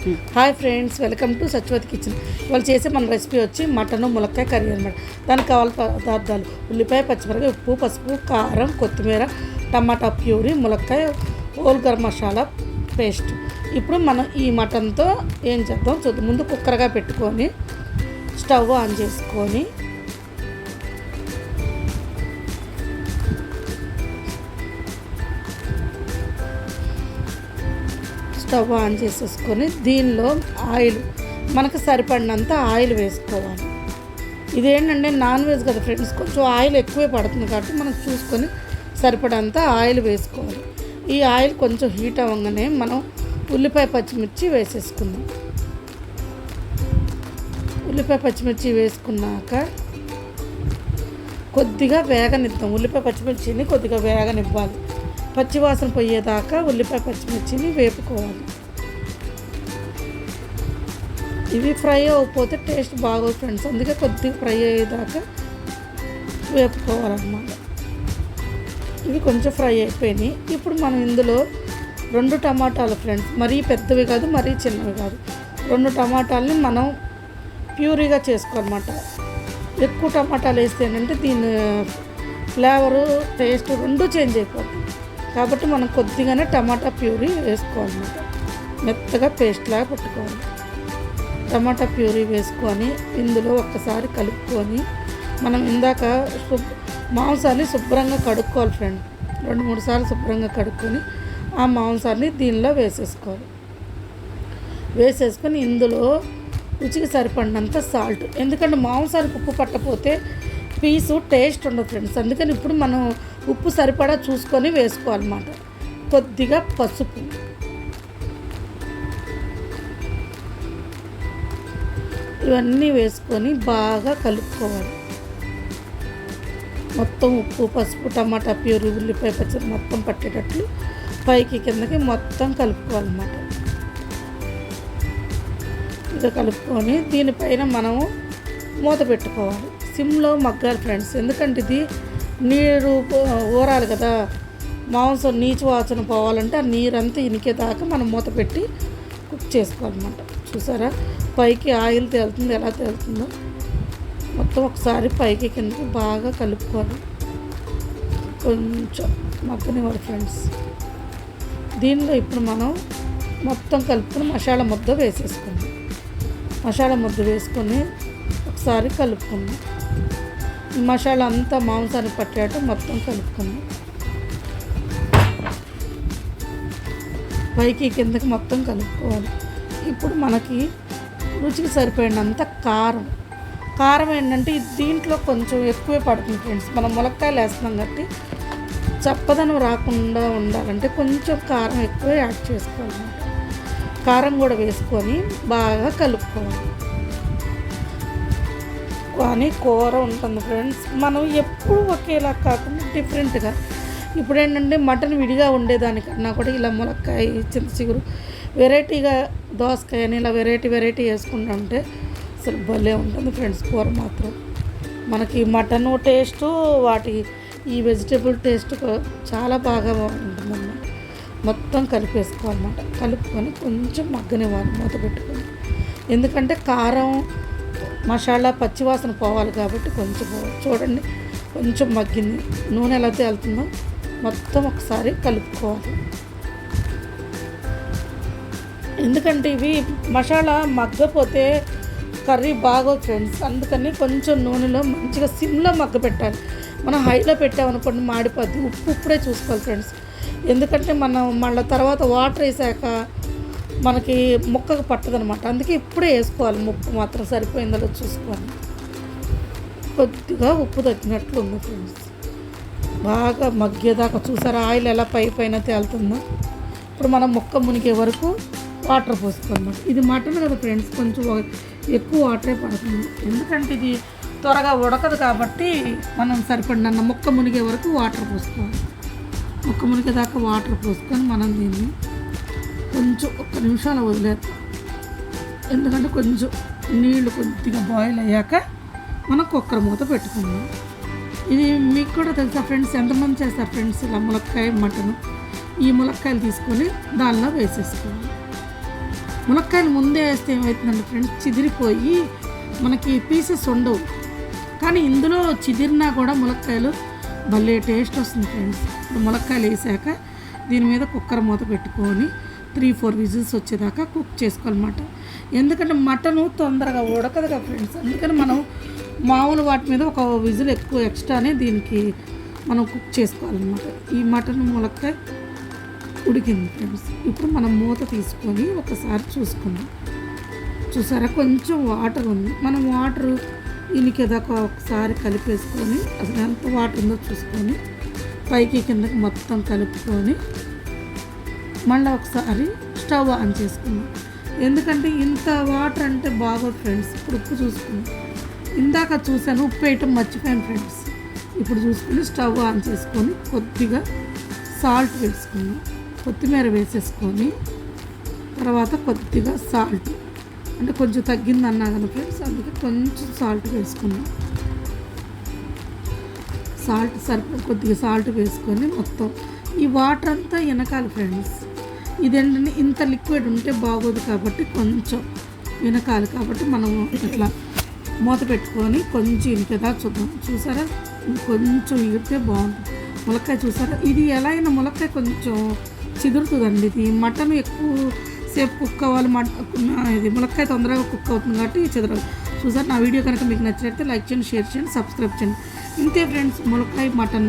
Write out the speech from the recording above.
Hi friends, welcome to Satyavathi kitchen. ఇవాళ చేసే మన రెసిపీ వచ్చి మటన్ ములక్కాయ కర్రీ అనమాట. దానికి కావాల్సిన పదార్థాలు: ఉల్లిపాయ, పచ్చిమిరపకాయ, ఉప్పు, పసుపు, కారం, కొత్తిమీర, టమాటా ప్యూరీ, ములక్కాయ, హోల్ గరం మసాలా పేస్ట్. ఇప్పుడు మనం ఈ మటన్తో ఏం చేద్దాం చూద్దాం. ముందు కుక్కర్గా పెట్టుకొని స్టవ్ ఆన్ చేసుకొని స్టవ్ ఆన్ చేసేసుకొని దీనిలో ఆయిల్ మనకు సరిపడినంత ఆయిల్ వేసుకోవాలి. ఇదేంటంటే నాన్ వెజ్ కదా ఫ్రెండ్స్, కొంచెం ఆయిల్ ఎక్కువే పడుతుంది కాబట్టి మనం చూసుకొని సరిపడంత ఆయిల్ వేసుకోవాలి. ఈ ఆయిల్ కొంచెం హీట్ అవ్వగానే మనం ఉల్లిపాయ పచ్చిమిర్చి వేసేసుకుందాం. ఉల్లిపాయ పచ్చిమిర్చి వేసుకున్నాక కొద్దిగా వేగనిద్దాం. ఉల్లిపాయ పచ్చిమిర్చిని కొద్దిగా వేగనివ్వాలి. పచ్చివాసన పోయేదాకా ఉల్లిపాయ పచ్చిమిర్చిని వేపుకోవాలి. ఇవి ఫ్రై అవ్వకపోతే టేస్ట్ బాగోదు ఫ్రెండ్స్, అందుకే కొద్దిగా ఫ్రై అయ్యేదాకా వేపుకోవాలన్నమాట. ఇవి కొంచెం ఫ్రై అయిపోయినాయి. ఇప్పుడు మనం ఇందులో 2 టమాటాలు ఫ్రెండ్స్, మరీ పెద్దవి కాదు మరీ చిన్నవి కాదు, 2 టమాటాలని మనం ప్యూరీగా చేసుకోవాలన్నమాట. ఎక్కువ టమాటాలు వేస్తే ఏంటంటే దీని ఫ్లేవరు టేస్ట్ 2 చేంజ్ అయిపోతుంది. కాబట్టి మనం కొద్దిగానే టమాటా ప్యూరీ వేసుకోవాలన్నమాట. మెత్తగా పేస్ట్ లాగా పెట్టుకోవాలి. టమాటా ప్యూరీ వేసుకొని ఇందులో ఒక్కసారి కలుపుకొని మనం ఇందాక మాంసాన్ని శుభ్రంగా కడుక్కోవాలి ఫ్రెండ్. 2-3 సార్లు శుభ్రంగా కడుక్కొని ఆ మాంసాన్ని దీనిలో వేసేసుకోవాలి. వేసేసుకొని ఇందులో రుచికి సరిపడినంత సాల్ట్, ఎందుకంటే మాంసానికి ఉప్పు పట్టకపోతే పీసు టేస్ట్ ఉండదు ఫ్రెండ్స్. అందుకని ఇప్పుడు మనం ఉప్పు సరిపడా చూసుకొని వేసుకోవాలన్నమాట. కొద్దిగా పసుపు, ఇవన్నీ వేసుకొని బాగా కలుపుకోవాలి. మొత్తం ఉప్పు, పసుపు, టమాటా ప్యూరీ, ఉల్లిపాయ పచ్చడి మొత్తం పట్టేటట్లు పైకి కిందకి మొత్తం కలుపుకోవాలన్నమాట. ఇది కలుపుకొని దీనిపైన మనము మూత పెట్టుకోవాలి. సిమ్లో మగ్గాలి ఫ్రెండ్స్, ఎందుకంటే ఇది నీరు ఊరాలి కదా. మాంసం నీచు వాసన పోవాలంటే ఆ నీరంతా ఇనికేదాకా మనం మూత పెట్టి కుక్ చేసుకోవాలన్నమాట. చూసారా పైకి ఆయిల్ తేలుతుంది, ఎలా తేలుతుందో మొత్తం ఒకసారి పైకి కిందకి బాగా కలుపుకోవాలి. కొంచెం మగ్గనివ్వాలి ఫ్రెండ్స్. దీనిలో ఇప్పుడు మనం మొత్తం కలుపుకొని మసాలా ముద్ద వేసేసుకుందాం. మసాలా ముద్ద వేసుకొని ఒకసారి కలుపుకుందాం. మసాలా అంతా మాంసాన్ని పట్టేట మొత్తం కలుపుకుందాం. పైకి కిందకి మొత్తం కలుపుకోవాలి. ఇప్పుడు మనకి రుచికి సరిపోయినంత కారం. కారం ఏంటంటే దీంట్లో కొంచెం ఎక్కువే పడుతుంది ఫ్రెండ్స్. మనం ములక్కాయలు వేస్తున్నాం కాబట్టి చప్పదనం రాకుండా ఉండాలంటే కొంచెం కారం ఎక్కువ యాడ్ చేసుకోవాలన్నమాట. కారం కూడా వేసుకొని బాగా కలుపుకోవాలి. కానీ కూర ఉంటుంది ఫ్రెండ్స్, మనం ఎప్పుడు ఒకేలా కాకుండా డిఫరెంట్గా. ఇప్పుడు ఏంటంటే మటన్ విడిగా ఉండేదానికన్నా కూడా ఇలా ములక్కాయ, చింత చిగురు, వెరైటీగా దోసకాయ అని ఇలా వెరైటీ వేసుకుంటూ ఉంటే అసలు భలే ఉంటుంది ఫ్రెండ్స్ కూర మాత్రం. మనకి మటన్ టేస్టు వాటి ఈ వెజిటేబుల్ టేస్ట్ చాలా బాగా ఉంటుందన్నమాట. మొత్తం కలిపేసుకోవాలన్నమాట. కలుపుకొని కొంచెం మగ్గనివ్వాలి మూత పెట్టుకొని, ఎందుకంటే కారం మసాలా పచ్చివాసన పోవాలి కాబట్టి. కొంచెం చూడండి కొంచెం మగ్గింది, నూనె ఎలా తేలుతుందో మొత్తం ఒకసారి కలుపుకోవాలి. ఎందుకంటే ఇవి మసాలా మగ్గపోతే కర్రీ బాగోదు ఫ్రెండ్స్. అందుకని కొంచెం నూనెలో మంచిగా సిమ్లో మగ్గ పెట్టాలి. మనం హైలో పెట్టామనుకోండి మాడిపోద్ది. ఉప్పు ఇప్పుడే చూసుకోవాలి ఫ్రెండ్స్, ఎందుకంటే మనం మళ్ళీ తర్వాత వాటర్ వేసాక మనకి ముక్కకు పట్టదనమాట. అందుకే ఇప్పుడే వేసుకోవాలి. ఉప్పు మాత్రం సరిపోయిందో చూసుకోవాలి. కొద్దిగా ఉప్పు తగ్గినట్లు ఉంది ఫ్రెండ్స్. బాగా మగ్గేదాకా చూసారా ఆయిల్ ఎలా పైన తేలుతుందో. ఇప్పుడు మనం ముక్క మునిగే వరకు వాటర్ పోసుకుందాం. ఇది మటన్ కదా ఫ్రెండ్స్, కొంచెం ఎక్కువ వాటరే పడుతుంది, ఎందుకంటే ఇది త్వరగా ఉడకదు కాబట్టి మనం సరిపడిన ముక్క మునిగే వరకు వాటర్ పోసుకోవాలి. ముక్క మునిగేదాకా వాటర్ పోసుకొని మనం దీన్ని కొంచెం 1 నిమిషాలు వదిలేద్దాం. ఎందుకంటే కొంచెం నీళ్ళు కొద్దిగా బాయిల్ అయ్యాక మనం కుక్కర్ మూత పెట్టుకుందాం. ఇది మీకు కూడా తెలుసా ఫ్రెండ్స్, ఎంతమంది చేస్తారు ఫ్రెండ్స్ ఇలా ములక్కాయ మటను. ఈ ములక్కాయలు తీసుకొని దానిలో వేసేసుకోవాలి. ములక్కాయలు ముందే వేస్తే ఏమవుతుందండి ఫ్రెండ్స్, చిదిరిపోయి మనకి పీసెస్ ఉండవు. కానీ ఇందులో చిదిరినా కూడా ములక్కాయలు భలే టేస్ట్ వస్తుంది ఫ్రెండ్స్. ఇప్పుడు ములక్కాయలు వేసాక దీని మీద కుక్కర్ మూత పెట్టుకొని 3-4 విజిల్స్ వచ్చేదాకా కుక్ చేసుకోవాలన్నమాట. ఎందుకంటే మటను తొందరగా ఉడకదు కదా ఫ్రెండ్స్, అందుకని మనం మామూలు వాటి మీద ఒక విజిల్ ఎక్కువ ఎక్స్ట్రానే దీనికి మనం కుక్ చేసుకోవాలన్నమాట. ఈ మటన్ ములక్కాయ ఉడికింది ఫ్రెండ్స్. ఇప్పుడు మనం మూత తీసుకొని ఒకసారి చూసుకుందాం. చూసారా కొంచెం వాటర్ ఉంది, మనం వాటర్ ఇనికేదాకా ఒకసారి కలిపేసుకొని అసలు ఎంత వాటర్ ఉందో చూసుకొని పైకి కిందకి మొత్తం కలుపుకొని మళ్ళీ ఒకసారి స్టవ్ ఆన్ చేసుకుందాం. ఎందుకంటే ఇంత వాటర్ అంటే బాగోదు ఫ్రెండ్స్. ఇప్పుడు ఉప్పు చూసుకుందాం. ఇందాక చూసాను ఉప్పు వేయటం మర్చిపోయాను ఫ్రెండ్స్. ఇప్పుడు చూసుకొని స్టవ్ ఆన్ చేసుకొని కొద్దిగా సాల్ట్ వేసుకుందాం. కొత్తిమీర వేసేసుకొని తర్వాత కొద్దిగా సాల్ట్, అంటే కొంచెం తగ్గింది అన్నా కదా ఫ్రెండ్స్, అందుకే కొంచెం సాల్ట్ వేసుకున్నాం. సాల్ట్ కొద్దిగా సాల్ట్ వేసుకొని మొత్తం ఈ వాటర్ అంతా వెనకాలి ఫ్రెండ్స్. ఇదేంటంటే ఇంత లిక్విడ్ ఉంటే బాగోదు కాబట్టి కొంచెం వెనకాలి, కాబట్టి మనం ఇట్లా మూత పెట్టుకొని కొంచెం ఇంకేదా చూద్దాం. చూసారా కొంచెం ఇగితే బాగుంటుంది ములక్కాయ. చూసారా ఇది ఎలా అయినా ములక్కాయ కొంచెం చిదురుతుందండి. ఇది మటన్ ఎక్కువ సేపు కుక్ అవ్వాలి, ఇది ములక్కాయ తొందరగా కుక్ అవుతుంది కాబట్టి చెదరదు. చూసారు నా వీడియో కనుక మీకు నచ్చినట్లయితే లైక్ చేయండి, షేర్ చేయండి, సబ్స్క్రైబ్ చేయండి. ఇంతే ఫ్రెండ్స్, ములక్కాయ మటన్